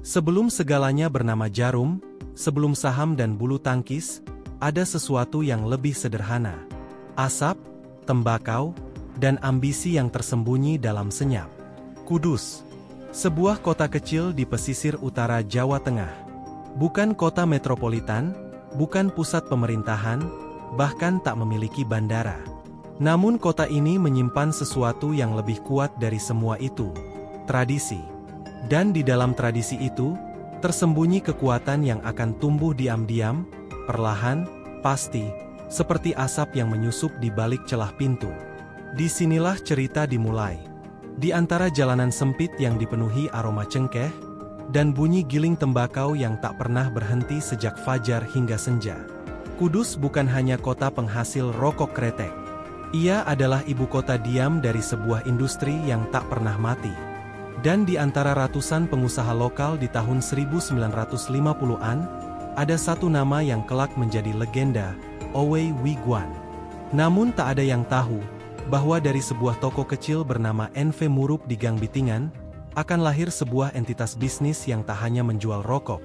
Sebelum segalanya bernama Jarum, sebelum saham dan bulu tangkis, ada sesuatu yang lebih sederhana. Asap, tembakau, dan ambisi yang tersembunyi dalam senyap. Kudus, sebuah kota kecil di pesisir utara Jawa Tengah. Bukan kota metropolitan, bukan pusat pemerintahan, bahkan tak memiliki bandara. Namun kota ini menyimpan sesuatu yang lebih kuat dari semua itu, tradisi. Dan di dalam tradisi itu, tersembunyi kekuatan yang akan tumbuh diam-diam, perlahan, pasti, seperti asap yang menyusup di balik celah pintu. Disinilah cerita dimulai. Di antara jalanan sempit yang dipenuhi aroma cengkeh, dan bunyi giling tembakau yang tak pernah berhenti sejak fajar hingga senja. Kudus bukan hanya kota penghasil rokok kretek. Ia adalah ibu kota diam dari sebuah industri yang tak pernah mati. Dan di antara ratusan pengusaha lokal di tahun 1950-an, ada satu nama yang kelak menjadi legenda, Owei Wiguan. Namun tak ada yang tahu, bahwa dari sebuah toko kecil bernama NV Murup di Gang Bitingan, akan lahir sebuah entitas bisnis yang tak hanya menjual rokok,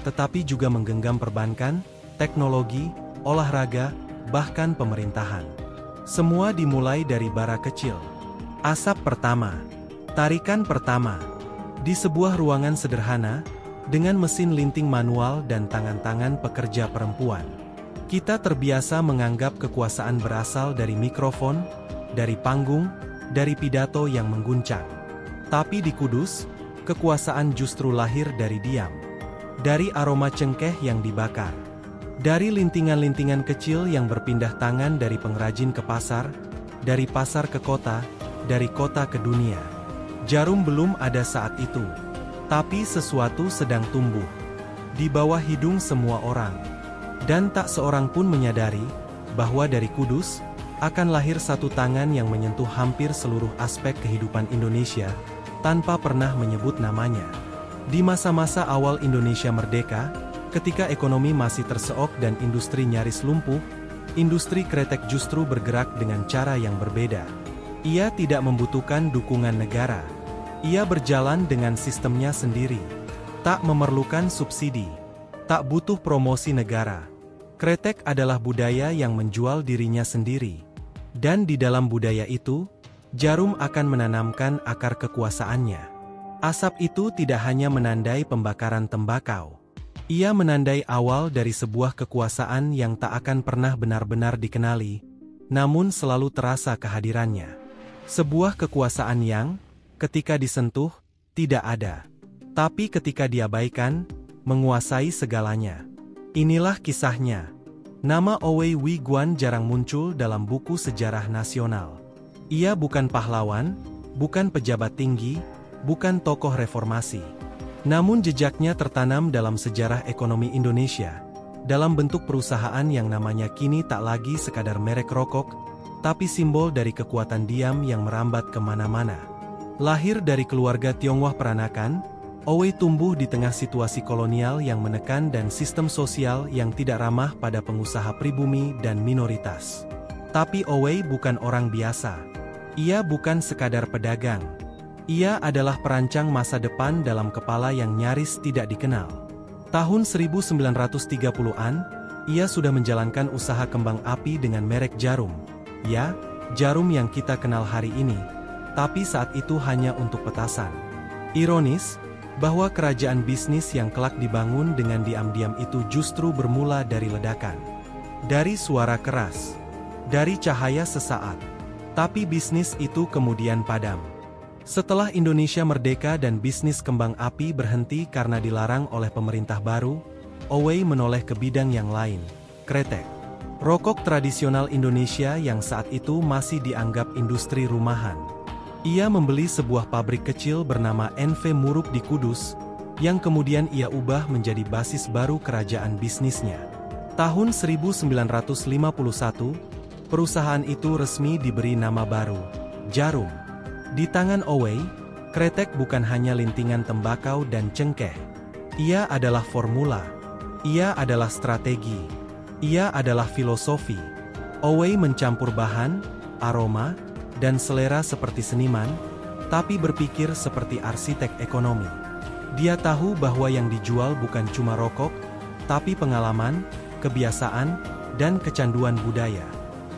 tetapi juga menggenggam perbankan, teknologi, olahraga, bahkan pemerintahan. Semua dimulai dari bara kecil. Asap pertama. Tarikan pertama. Di sebuah ruangan sederhana, dengan mesin linting manual dan tangan-tangan pekerja perempuan. Kita terbiasa menganggap kekuasaan berasal dari mikrofon, dari panggung, dari pidato yang mengguncang. Tapi di Kudus, kekuasaan justru lahir dari diam. Dari aroma cengkeh yang dibakar. Dari lintingan-lintingan kecil yang berpindah tangan dari pengrajin ke pasar, dari pasar ke kota, dari kota ke dunia. Jarum belum ada saat itu. Tapi sesuatu sedang tumbuh. Di bawah hidung semua orang. Dan tak seorang pun menyadari, bahwa dari Kudus, akan lahir satu tangan yang menyentuh hampir seluruh aspek kehidupan Indonesia, tanpa pernah menyebut namanya. Di masa-masa awal Indonesia merdeka, ketika ekonomi masih terseok dan industri nyaris lumpuh, industri kretek justru bergerak dengan cara yang berbeda. Ia tidak membutuhkan dukungan negara. Ia berjalan dengan sistemnya sendiri. Tak memerlukan subsidi. Tak butuh promosi negara. Kretek adalah budaya yang menjual dirinya sendiri. Dan di dalam budaya itu, Jarum akan menanamkan akar kekuasaannya. Asap itu tidak hanya menandai pembakaran tembakau. Ia menandai awal dari sebuah kekuasaan yang tak akan pernah benar-benar dikenali, namun selalu terasa kehadirannya. Sebuah kekuasaan yang, ketika disentuh, tidak ada. Tapi ketika diabaikan, menguasai segalanya. Inilah kisahnya. Nama Owei Wiguan jarang muncul dalam buku sejarah nasional. Ia bukan pahlawan, bukan pejabat tinggi, bukan tokoh reformasi. Namun jejaknya tertanam dalam sejarah ekonomi Indonesia, dalam bentuk perusahaan yang namanya kini tak lagi sekadar merek rokok, tapi simbol dari kekuatan diam yang merambat kemana-mana. Lahir dari keluarga Tionghoa peranakan, Owei tumbuh di tengah situasi kolonial yang menekan dan sistem sosial yang tidak ramah pada pengusaha pribumi dan minoritas. Tapi Owei bukan orang biasa. Ia bukan sekadar pedagang. Ia adalah perancang masa depan dalam kepala yang nyaris tidak dikenal. Tahun 1930-an, ia sudah menjalankan usaha kembang api dengan merek Jarum. Ya, Jarum yang kita kenal hari ini, tapi saat itu hanya untuk petasan. Ironis, bahwa kerajaan bisnis yang kelak dibangun dengan diam-diam itu justru bermula dari ledakan. Dari suara keras. Dari cahaya sesaat. Tapi bisnis itu kemudian padam. Setelah Indonesia merdeka dan bisnis kembang api berhenti karena dilarang oleh pemerintah baru, Owei menoleh ke bidang yang lain, kretek. Rokok tradisional Indonesia yang saat itu masih dianggap industri rumahan. Ia membeli sebuah pabrik kecil bernama NV Murup di Kudus, yang kemudian ia ubah menjadi basis baru kerajaan bisnisnya. Tahun 1951, perusahaan itu resmi diberi nama baru, Jarum. Di tangan Owei, kretek bukan hanya lintingan tembakau dan cengkeh. Ia adalah formula. Ia adalah strategi. Ia adalah filosofi. Owei mencampur bahan, aroma, dan selera seperti seniman, tapi berpikir seperti arsitek ekonomi. Dia tahu bahwa yang dijual bukan cuma rokok, tapi pengalaman, kebiasaan, dan kecanduan budaya.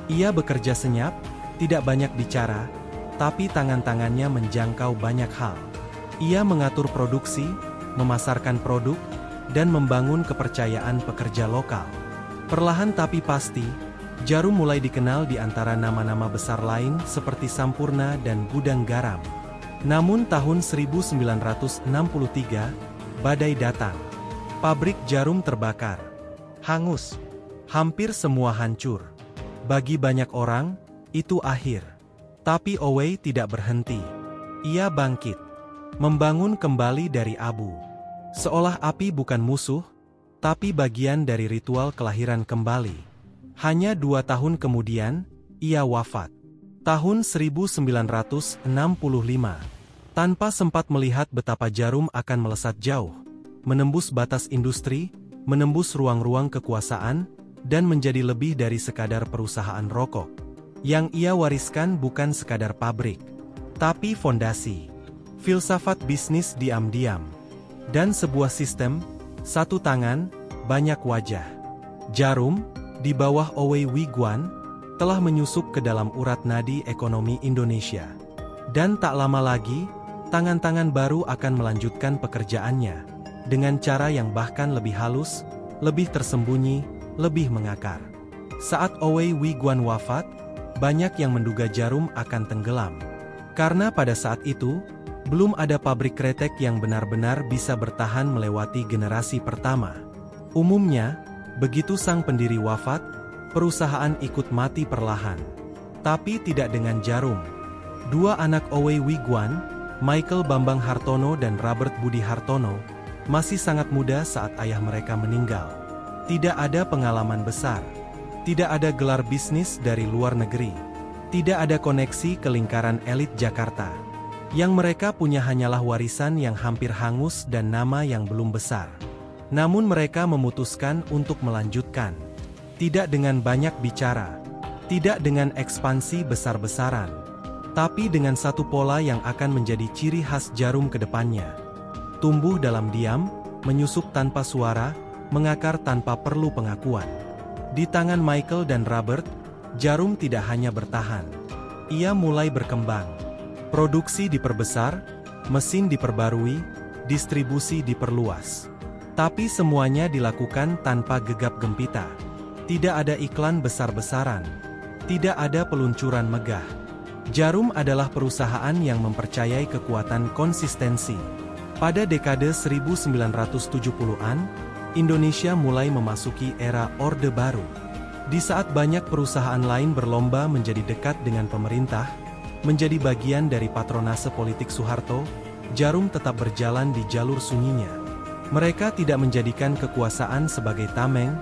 Ia bekerja senyap, tidak banyak bicara, tapi tangan-tangannya menjangkau banyak hal. Ia mengatur produksi, memasarkan produk, dan membangun kepercayaan pekerja lokal. Perlahan tapi pasti, Jarum mulai dikenal di antara nama-nama besar lain seperti Sampurna dan Gudang Garam. Namun tahun 1963, badai datang. Pabrik jarum terbakar. Hangus. Hampir semua hancur. Bagi banyak orang, itu akhir. Tapi Owe tidak berhenti. Ia bangkit. Membangun kembali dari abu. Seolah api bukan musuh, tapi bagian dari ritual kelahiran kembali. Hanya 2 tahun kemudian, ia wafat. Tahun 1965. Tanpa sempat melihat betapa jarum akan melesat jauh, menembus batas industri, menembus ruang-ruang kekuasaan, dan menjadi lebih dari sekadar perusahaan rokok. Yang ia wariskan bukan sekadar pabrik, tapi fondasi, filsafat bisnis diam-diam, dan sebuah sistem, satu tangan, banyak wajah. Jarum, di bawah Owe Wiguan, telah menyusup ke dalam urat nadi ekonomi Indonesia. Dan tak lama lagi, tangan-tangan baru akan melanjutkan pekerjaannya, dengan cara yang bahkan lebih halus, lebih tersembunyi, lebih mengakar. Saat Owe Wiguan wafat, banyak yang menduga jarum akan tenggelam. Karena pada saat itu, belum ada pabrik kretek yang benar-benar bisa bertahan melewati generasi pertama. Umumnya, begitu sang pendiri wafat, perusahaan ikut mati perlahan. Tapi tidak dengan jarum. 2 anak Owe Wiguan, Michael Bambang Hartono dan Robert Budi Hartono, masih sangat muda saat ayah mereka meninggal. Tidak ada pengalaman besar. Tidak ada gelar bisnis dari luar negeri. Tidak ada koneksi ke lingkaran elit Jakarta. Yang mereka punya hanyalah warisan yang hampir hangus dan nama yang belum besar. Namun mereka memutuskan untuk melanjutkan. Tidak dengan banyak bicara. Tidak dengan ekspansi besar-besaran. Tapi dengan satu pola yang akan menjadi ciri khas jarum ke depannya. Tumbuh dalam diam, menyusup tanpa suara, mengakar tanpa perlu pengakuan. Di tangan Michael dan Robert, jarum tidak hanya bertahan. Ia mulai berkembang. Produksi diperbesar, mesin diperbarui, distribusi diperluas. Tapi semuanya dilakukan tanpa gegap gempita. Tidak ada iklan besar-besaran. Tidak ada peluncuran megah. Jarum adalah perusahaan yang mempercayai kekuatan konsistensi. Pada dekade 1970-an, Indonesia mulai memasuki era Orde Baru. Di saat banyak perusahaan lain berlomba menjadi dekat dengan pemerintah, menjadi bagian dari patronase politik Soeharto, Jarum tetap berjalan di jalur sunyinya. Mereka tidak menjadikan kekuasaan sebagai tameng,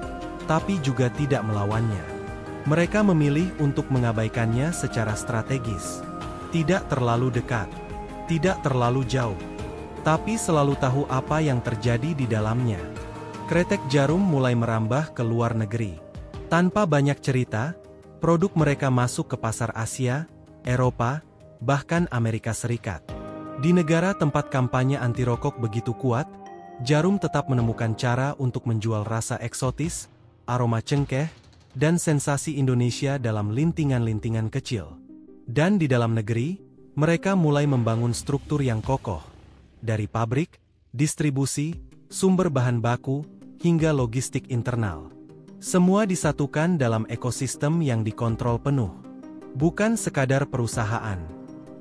tapi juga tidak melawannya. Mereka memilih untuk mengabaikannya secara strategis. Tidak terlalu dekat, tidak terlalu jauh, tapi selalu tahu apa yang terjadi di dalamnya. Kretek Jarum mulai merambah ke luar negeri. Tanpa banyak cerita, produk mereka masuk ke pasar Asia, Eropa, bahkan Amerika Serikat. Di negara tempat kampanye anti-rokok begitu kuat, Jarum tetap menemukan cara untuk menjual rasa eksotis, aroma cengkeh, dan sensasi Indonesia dalam lintingan-lintingan kecil. Dan di dalam negeri, mereka mulai membangun struktur yang kokoh. Dari pabrik, distribusi, sumber bahan baku, hingga logistik internal. Semua disatukan dalam ekosistem yang dikontrol penuh. Bukan sekadar perusahaan,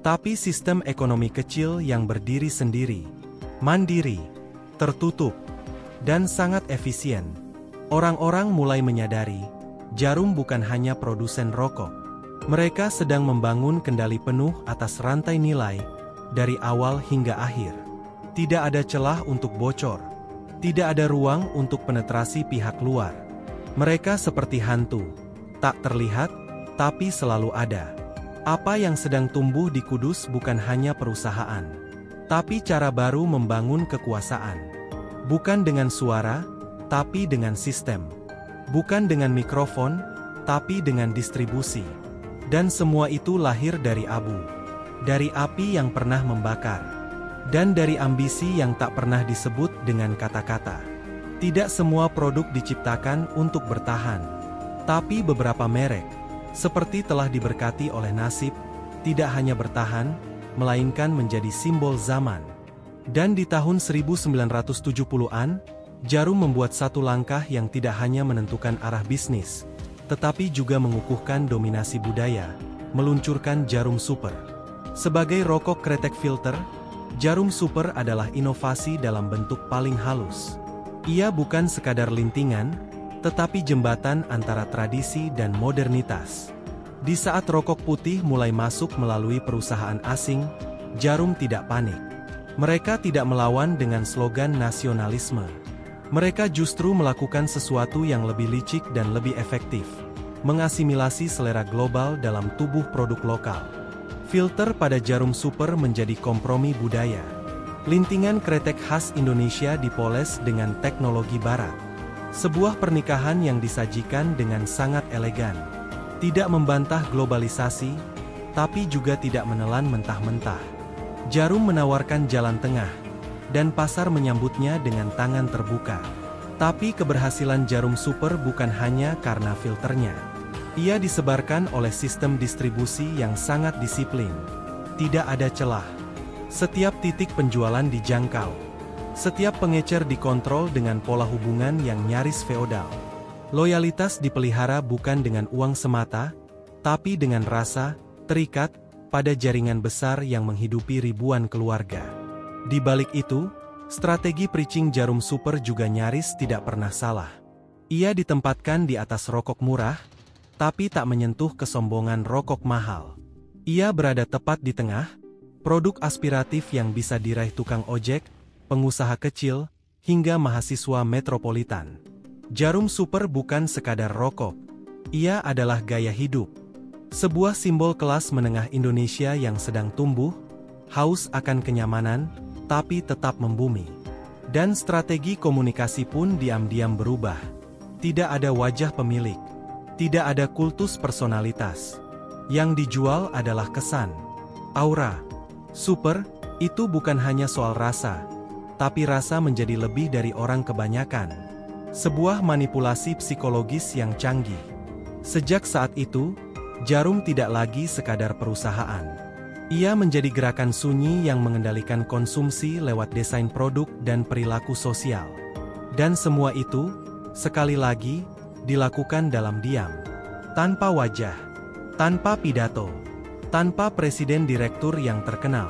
tapi sistem ekonomi kecil yang berdiri sendiri, mandiri, tertutup, dan sangat efisien. Orang-orang mulai menyadari, Jarum bukan hanya produsen rokok. Mereka sedang membangun kendali penuh atas rantai nilai, dari awal hingga akhir. Tidak ada celah untuk bocor. Tidak ada ruang untuk penetrasi pihak luar. Mereka seperti hantu, tak terlihat, tapi selalu ada. Apa yang sedang tumbuh di Kudus bukan hanya perusahaan, tapi cara baru membangun kekuasaan. Bukan dengan suara, tapi dengan sistem. Bukan dengan mikrofon, tapi dengan distribusi. Dan semua itu lahir dari abu. Dari api yang pernah membakar. Dan dari ambisi yang tak pernah disebut dengan kata-kata. Tidak semua produk diciptakan untuk bertahan. Tapi beberapa merek, seperti telah diberkati oleh nasib, tidak hanya bertahan, melainkan menjadi simbol zaman. Dan di tahun 1970-an, Djarum membuat satu langkah yang tidak hanya menentukan arah bisnis, tetapi juga mengukuhkan dominasi budaya, meluncurkan Djarum Super. Sebagai rokok kretek filter, Djarum Super adalah inovasi dalam bentuk paling halus. Ia bukan sekadar lintingan, tetapi jembatan antara tradisi dan modernitas. Di saat rokok putih mulai masuk melalui perusahaan asing, Djarum tidak panik. Mereka tidak melawan dengan slogan nasionalisme. Mereka justru melakukan sesuatu yang lebih licik dan lebih efektif, mengasimilasi selera global dalam tubuh produk lokal. Filter pada Djarum Super menjadi kompromi budaya. Lintingan kretek khas Indonesia dipoles dengan teknologi barat. Sebuah pernikahan yang disajikan dengan sangat elegan. Tidak membantah globalisasi, tapi juga tidak menelan mentah-mentah. Djarum menawarkan jalan tengah, dan pasar menyambutnya dengan tangan terbuka. Tapi keberhasilan Djarum Super bukan hanya karena filternya. Ia disebarkan oleh sistem distribusi yang sangat disiplin. Tidak ada celah. Setiap titik penjualan dijangkau. Setiap pengecer dikontrol dengan pola hubungan yang nyaris feodal. Loyalitas dipelihara bukan dengan uang semata, tapi dengan rasa, terikat, pada jaringan besar yang menghidupi ribuan keluarga. Di balik itu, strategi preaching Djarum Super juga nyaris tidak pernah salah. Ia ditempatkan di atas rokok murah, tapi tak menyentuh kesombongan rokok mahal. Ia berada tepat di tengah, produk aspiratif yang bisa diraih tukang ojek, pengusaha kecil, hingga mahasiswa metropolitan. Djarum Super bukan sekadar rokok. Ia adalah gaya hidup. Sebuah simbol kelas menengah Indonesia yang sedang tumbuh, haus akan kenyamanan, tapi tetap membumi. Dan strategi komunikasi pun diam-diam berubah. Tidak ada wajah pemilik. Tidak ada kultus personalitas. Yang dijual adalah kesan. Aura. Super, itu bukan hanya soal rasa, tapi rasa menjadi lebih dari orang kebanyakan. Sebuah manipulasi psikologis yang canggih. Sejak saat itu, Djarum tidak lagi sekadar perusahaan. Ia menjadi gerakan sunyi yang mengendalikan konsumsi lewat desain produk dan perilaku sosial. Dan semua itu, sekali lagi, dilakukan dalam diam. Tanpa wajah, tanpa pidato, tanpa presiden direktur yang terkenal.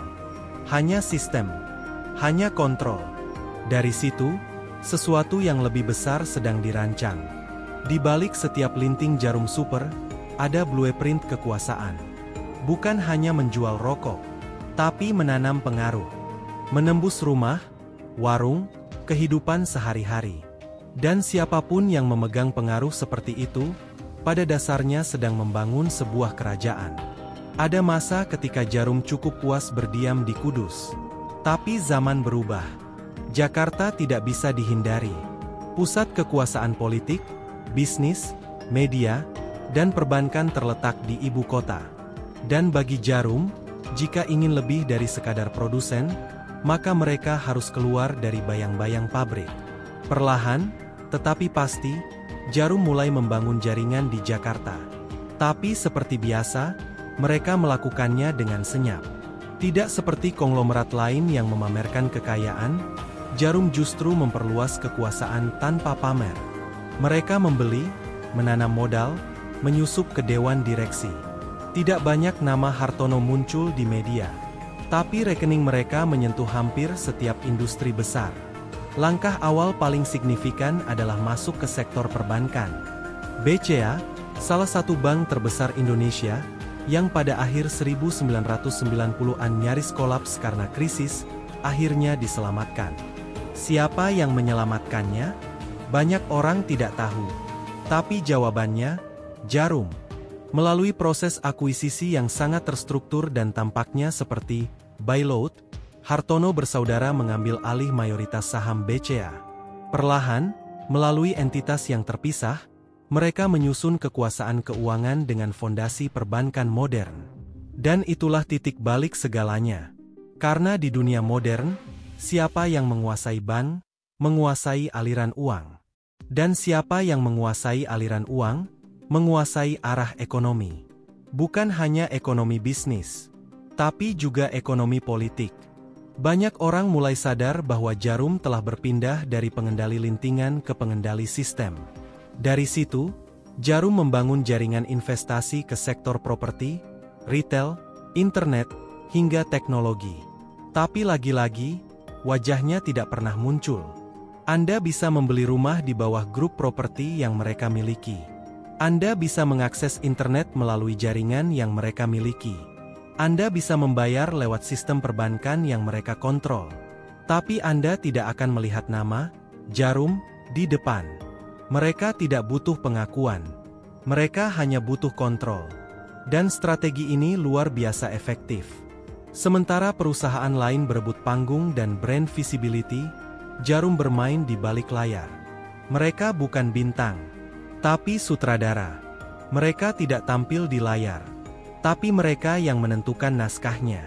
Hanya sistem, hanya kontrol. Dari situ, sesuatu yang lebih besar sedang dirancang. Di balik setiap linting Djarum Super, ada blueprint kekuasaan. Bukan hanya menjual rokok, tapi menanam pengaruh. Menembus rumah, warung, kehidupan sehari-hari. Dan siapapun yang memegang pengaruh seperti itu, pada dasarnya sedang membangun sebuah kerajaan. Ada masa ketika Djarum cukup puas berdiam di Kudus. Tapi zaman berubah. Jakarta tidak bisa dihindari. Pusat kekuasaan politik, bisnis, media, dan perbankan terletak di ibu kota. Dan bagi Djarum, jika ingin lebih dari sekadar produsen, maka mereka harus keluar dari bayang-bayang pabrik. Perlahan, tetapi pasti, Djarum mulai membangun jaringan di Jakarta. Tapi seperti biasa, mereka melakukannya dengan senyap. Tidak seperti konglomerat lain yang memamerkan kekayaan, Djarum justru memperluas kekuasaan tanpa pamer. Mereka membeli, menanam modal, menyusup ke dewan direksi. Tidak banyak nama Hartono muncul di media, tapi rekening mereka menyentuh hampir setiap industri besar. Langkah awal paling signifikan adalah masuk ke sektor perbankan. BCA, salah satu bank terbesar Indonesia, yang pada akhir 1990-an nyaris kolaps karena krisis, akhirnya diselamatkan. Siapa yang menyelamatkannya? Banyak orang tidak tahu. Tapi jawabannya, Djarum. Melalui proses akuisisi yang sangat terstruktur dan tampaknya seperti bailout, Hartono bersaudara mengambil alih mayoritas saham BCA. Perlahan, melalui entitas yang terpisah, mereka menyusun kekuasaan keuangan dengan fondasi perbankan modern. Dan itulah titik balik segalanya. Karena di dunia modern, siapa yang menguasai bank, menguasai aliran uang. Dan siapa yang menguasai aliran uang, menguasai arah ekonomi. Bukan hanya ekonomi bisnis, tapi juga ekonomi politik. Banyak orang mulai sadar bahwa Djarum telah berpindah dari pengendali lintingan ke pengendali sistem. Dari situ, Djarum membangun jaringan investasi ke sektor properti, retail, internet, hingga teknologi. Tapi lagi-lagi, wajahnya tidak pernah muncul. Anda bisa membeli rumah di bawah grup properti yang mereka miliki. Anda bisa mengakses internet melalui jaringan yang mereka miliki. Anda bisa membayar lewat sistem perbankan yang mereka kontrol. Tapi Anda tidak akan melihat nama Djarum di depan. Mereka tidak butuh pengakuan. Mereka hanya butuh kontrol. Dan strategi ini luar biasa efektif. Sementara perusahaan lain berebut panggung dan brand visibility, Djarum bermain di balik layar. Mereka bukan bintang, tapi sutradara. Mereka tidak tampil di layar, tapi mereka yang menentukan naskahnya.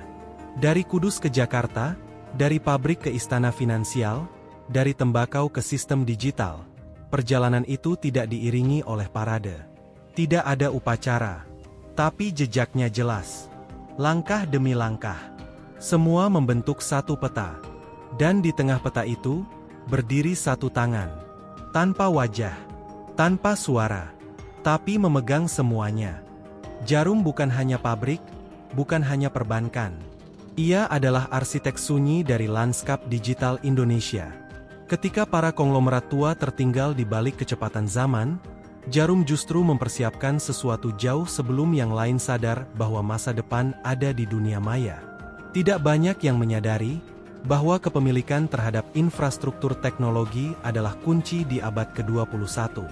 Dari Kudus ke Jakarta, dari pabrik ke istana finansial, dari tembakau ke sistem digital, perjalanan itu tidak diiringi oleh parade. Tidak ada upacara, tapi jejaknya jelas. Langkah demi langkah, semua membentuk satu peta. Dan di tengah peta itu, berdiri satu tangan. Tanpa wajah, tanpa suara, tapi memegang semuanya. Djarum bukan hanya pabrik, bukan hanya perbankan. Ia adalah arsitek sunyi dari lanskap digital Indonesia. Ketika para konglomerat tua tertinggal di balik kecepatan zaman, Djarum justru mempersiapkan sesuatu jauh sebelum yang lain sadar bahwa masa depan ada di dunia maya. Tidak banyak yang menyadari bahwa kepemilikan terhadap infrastruktur teknologi adalah kunci di abad ke-21.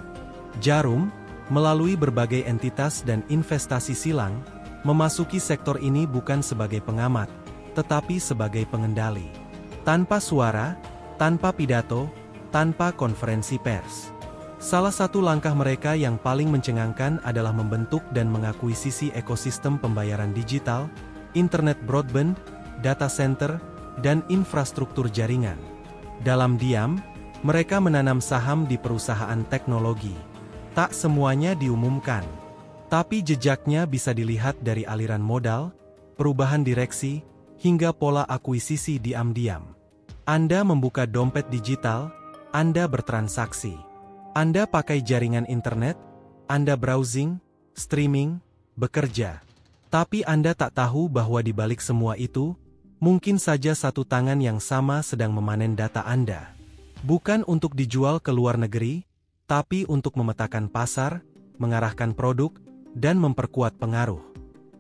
Djarum, melalui berbagai entitas dan investasi silang, memasuki sektor ini bukan sebagai pengamat, tetapi sebagai pengendali. Tanpa suara, tanpa pidato, tanpa konferensi pers. Salah satu langkah mereka yang paling mencengangkan adalah membentuk dan mengakuisisi ekosistem pembayaran digital, internet broadband, data center, dan infrastruktur jaringan. Dalam diam, mereka menanam saham di perusahaan teknologi. Tak semuanya diumumkan, tapi jejaknya bisa dilihat dari aliran modal, perubahan direksi, hingga pola akuisisi diam-diam. Anda membuka dompet digital, Anda bertransaksi. Anda pakai jaringan internet, Anda browsing, streaming, bekerja. Tapi Anda tak tahu bahwa di balik semua itu, mungkin saja satu tangan yang sama sedang memanen data Anda. Bukan untuk dijual ke luar negeri, tapi untuk memetakan pasar, mengarahkan produk, dan memperkuat pengaruh.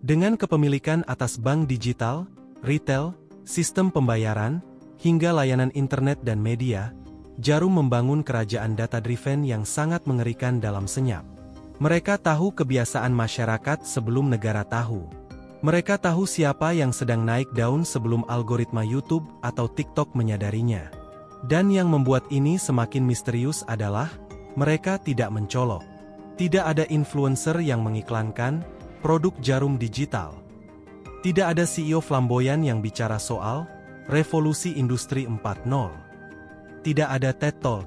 Dengan kepemilikan atas bank digital, retail, sistem pembayaran, hingga layanan internet dan media, Djarum membangun kerajaan data-driven yang sangat mengerikan dalam senyap. Mereka tahu kebiasaan masyarakat sebelum negara tahu. Mereka tahu siapa yang sedang naik daun sebelum algoritma YouTube atau TikTok menyadarinya. Dan yang membuat ini semakin misterius adalah, mereka tidak mencolok. Tidak ada influencer yang mengiklankan produk Djarum digital. Tidak ada CEO flamboyan yang bicara soal revolusi industri 4.0. Tidak ada TED Talk.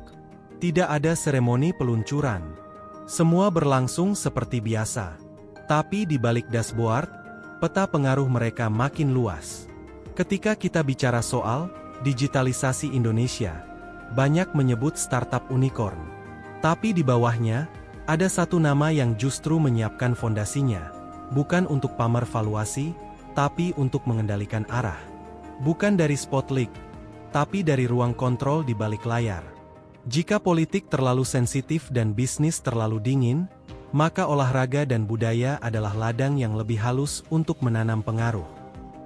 Tidak ada seremoni peluncuran. Semua berlangsung seperti biasa. Tapi di balik dashboard, peta pengaruh mereka makin luas. Ketika kita bicara soal digitalisasi Indonesia, banyak menyebut startup unicorn. Tapi di bawahnya, ada satu nama yang justru menyiapkan fondasinya. Bukan untuk pamer valuasi, tapi untuk mengendalikan arah. Bukan dari spotlight, tapi dari ruang kontrol di balik layar. Jika politik terlalu sensitif dan bisnis terlalu dingin, maka olahraga dan budaya adalah ladang yang lebih halus untuk menanam pengaruh.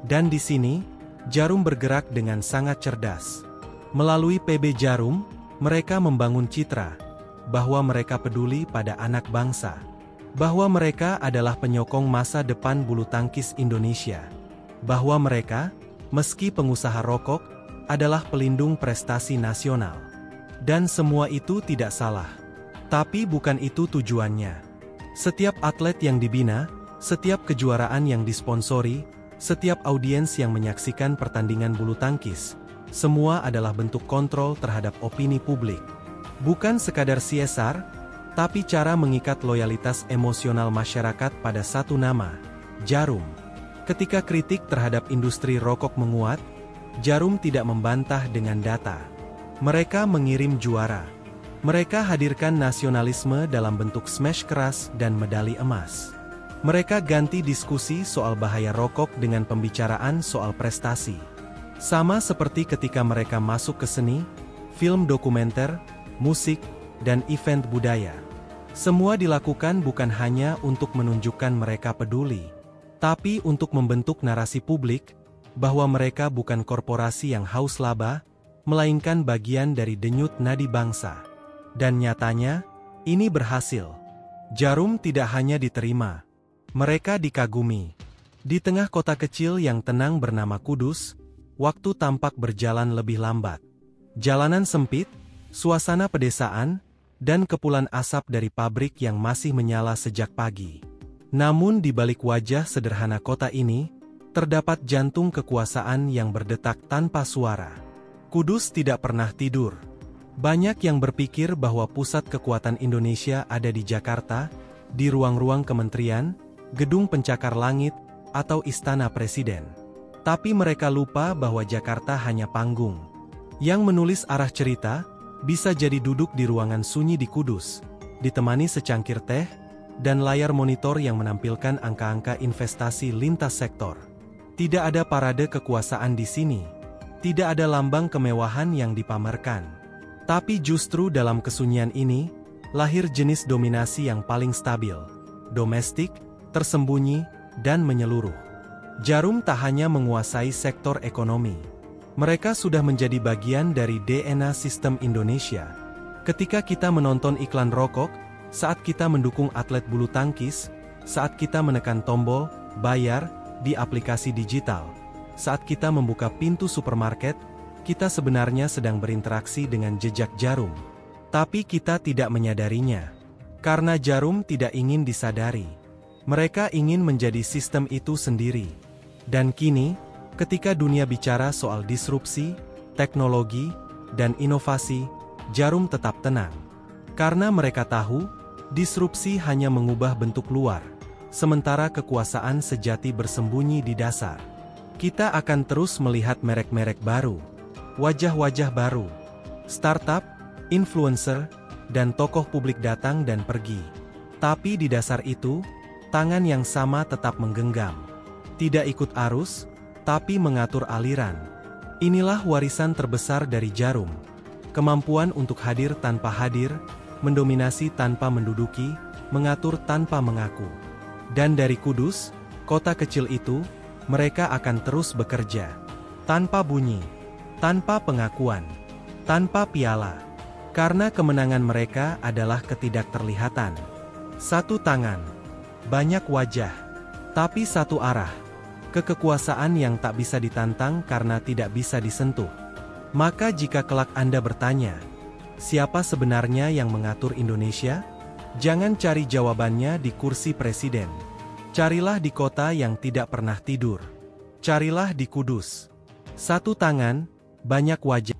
Dan di sini, Djarum bergerak dengan sangat cerdas. Melalui PB Djarum, mereka membangun citra bahwa mereka peduli pada anak bangsa, bahwa mereka adalah penyokong masa depan bulu tangkis Indonesia, bahwa mereka, meski pengusaha rokok, adalah pelindung prestasi nasional. Dan semua itu tidak salah. Tapi bukan itu tujuannya. Setiap atlet yang dibina, setiap kejuaraan yang disponsori, Setiap audiens yang menyaksikan pertandingan bulu tangkis, semua adalah bentuk kontrol terhadap opini publik. Bukan sekadar CSR, tapi cara mengikat loyalitas emosional masyarakat pada satu nama, Jarum. Ketika kritik terhadap industri rokok menguat, Jarum tidak membantah dengan data. Mereka mengirim juara. Mereka hadirkan nasionalisme dalam bentuk smash keras dan medali emas. Mereka ganti diskusi soal bahaya rokok dengan pembicaraan soal prestasi. Sama seperti ketika mereka masuk ke seni, film dokumenter, musik, dan event budaya. Semua dilakukan bukan hanya untuk menunjukkan mereka peduli, tapi untuk membentuk narasi publik bahwa mereka bukan korporasi yang haus laba, melainkan bagian dari denyut nadi bangsa. Dan nyatanya, ini berhasil. Jarum tidak hanya diterima, mereka dikagumi. Di tengah kota kecil yang tenang bernama Kudus, waktu tampak berjalan lebih lambat. Jalanan sempit, suasana pedesaan, dan kepulan asap dari pabrik yang masih menyala sejak pagi. Namun di balik wajah sederhana kota ini, terdapat jantung kekuasaan yang berdetak tanpa suara. Kudus tidak pernah tidur. Banyak yang berpikir bahwa pusat kekuatan Indonesia ada di Jakarta, di ruang-ruang kementerian, gedung pencakar langit, atau istana presiden. Tapi mereka lupa bahwa Jakarta hanya panggung. Yang menulis arah cerita, bisa jadi duduk di ruangan sunyi di Kudus, ditemani secangkir teh, dan layar monitor yang menampilkan angka-angka investasi lintas sektor. Tidak ada parade kekuasaan di sini. Tidak ada lambang kemewahan yang dipamerkan. Tapi justru dalam kesunyian ini, lahir jenis dominasi yang paling stabil, domestik, tersembunyi, dan menyeluruh. Jarum tak hanya menguasai sektor ekonomi. Mereka sudah menjadi bagian dari DNA sistem Indonesia. Ketika kita menonton iklan rokok, saat kita mendukung atlet bulu tangkis, saat kita menekan tombol bayar di aplikasi digital, saat kita membuka pintu supermarket, kita sebenarnya sedang berinteraksi dengan jejak Jarum. Tapi kita tidak menyadarinya. Karena Jarum tidak ingin disadari. Mereka ingin menjadi sistem itu sendiri. Dan kini, ketika dunia bicara soal disrupsi, teknologi, dan inovasi, Jarum tetap tenang. Karena mereka tahu, disrupsi hanya mengubah bentuk luar, sementara kekuasaan sejati bersembunyi di dasar. Kita akan terus melihat merek-merek baru, wajah-wajah baru, startup, influencer, dan tokoh publik datang dan pergi. Tapi di dasar itu, tangan yang sama tetap menggenggam. Tidak ikut arus, tapi mengatur aliran. Inilah warisan terbesar dari Jarum. Kemampuan untuk hadir tanpa hadir, mendominasi tanpa menduduki, mengatur tanpa mengaku. Dan dari Kudus, kota kecil itu, mereka akan terus bekerja. Tanpa bunyi, tanpa pengakuan, tanpa piala. Karena kemenangan mereka adalah ketidakterlihatan. Satu tangan, banyak wajah, tapi satu arah. Kekekuasaan yang tak bisa ditantang karena tidak bisa disentuh. Maka jika kelak Anda bertanya, siapa sebenarnya yang mengatur Indonesia? Jangan cari jawabannya di kursi presiden. Carilah di kota yang tidak pernah tidur. Carilah di Kudus. Satu tangan, banyak wajah.